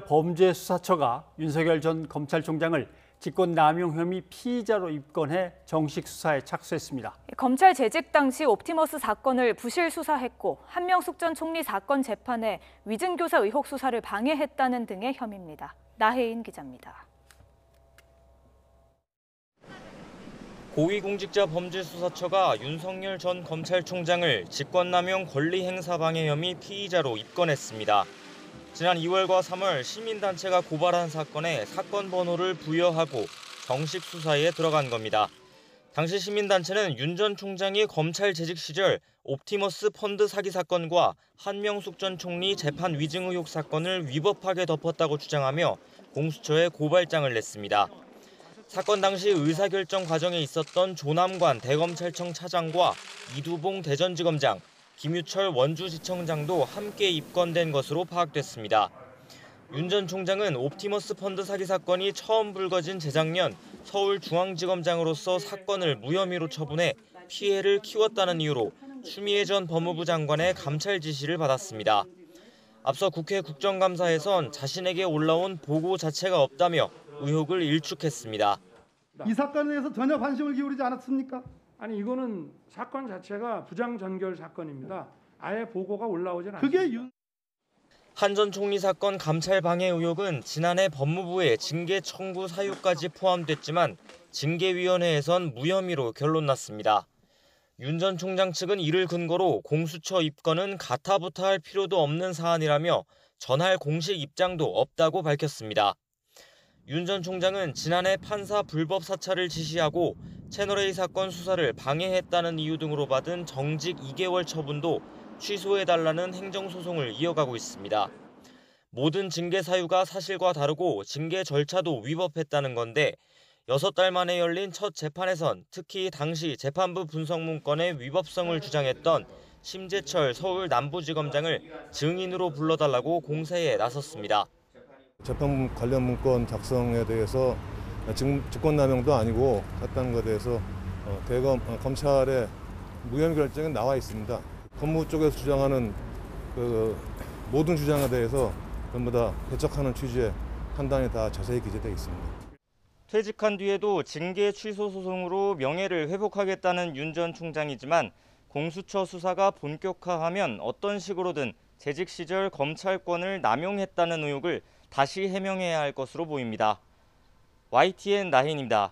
고위공직자범죄수사처가 윤석열 전 검찰총장을 직권남용 혐의 피의자로 입건해 정식 수사에 착수했습니다. 검찰 재직 당시 옵티머스 사건을 부실 수사했고 한명숙 전 총리 사건 재판에 위증교사 의혹 수사를 방해했다는 등의 혐의입니다. 나혜인 기자입니다. 고위공직자범죄수사처가 윤석열 전 검찰총장을 직권남용 권리행사방해 혐의 피의자로 입건했습니다. 지난 2월과 3월 시민단체가 고발한 사건에 사건 번호를 부여하고 정식 수사에 들어간 겁니다. 당시 시민단체는 윤 전 총장이 검찰 재직 시절 옵티머스 펀드 사기 사건과 한명숙 전 총리 재판 위증 의혹 사건을 위법하게 덮었다고 주장하며 공수처에 고발장을 냈습니다. 사건 당시 의사결정 과정에 있었던 조남관 대검찰청 차장과 이두봉 대전지검장, 김유철 원주지청장도 함께 입건된 것으로 파악됐습니다. 윤 전 총장은 옵티머스 펀드 사기 사건이 처음 불거진 재작년 서울중앙지검장으로서 사건을 무혐의로 처분해 피해를 키웠다는 이유로 추미애 전 법무부 장관의 감찰 지시를 받았습니다. 앞서 국회 국정감사에선 자신에게 올라온 보고 자체가 없다며 의혹을 일축했습니다. 이 사건에 대해서 전혀 관심을 기울이지 않았습니까? 아니 이거는 사건 자체가 부장전결 사건입니다. 아예 보고가 올라오진 않습니다. 한 전 총리 사건 감찰 방해 의혹은 지난해 법무부의 징계 청구 사유까지 포함됐지만 징계위원회에선 무혐의로 결론 났습니다. 윤 전 총장 측은 이를 근거로 공수처 입건은 가타부타할 필요도 없는 사안이라며 전할 공식 입장도 없다고 밝혔습니다. 윤 전 총장은 지난해 판사 불법 사찰을 지시하고 채널A 사건 수사를 방해했다는 이유 등으로 받은 정직 2개월 처분도 취소해달라는 행정소송을 이어가고 있습니다. 모든 징계 사유가 사실과 다르고 징계 절차도 위법했다는 건데 6달 만에 열린 첫 재판에선 특히 당시 재판부 분석 문건의 위법성을 주장했던 심재철 서울 남부지검장을 증인으로 불러달라고 공세에 나섰습니다. 재판 관련 문건 작성에 대해서 직권남용도 아니고 했다는 것에 대해서 검찰의 무혐의 결정에 나와 있습니다. 법무부 쪽에서 주장하는 모든 주장에 대해서 전부 다 배척하는 취지의 판단이 다 자세히 기재되어 있습니다. 퇴직한 뒤에도 징계 취소 소송으로 명예를 회복하겠다는 윤 전 총장이지만 공수처 수사가 본격화하면 어떤 식으로든 재직 시절 검찰권을 남용했다는 의혹을 다시 해명해야 할 것으로 보입니다. YTN 나혜인입니다.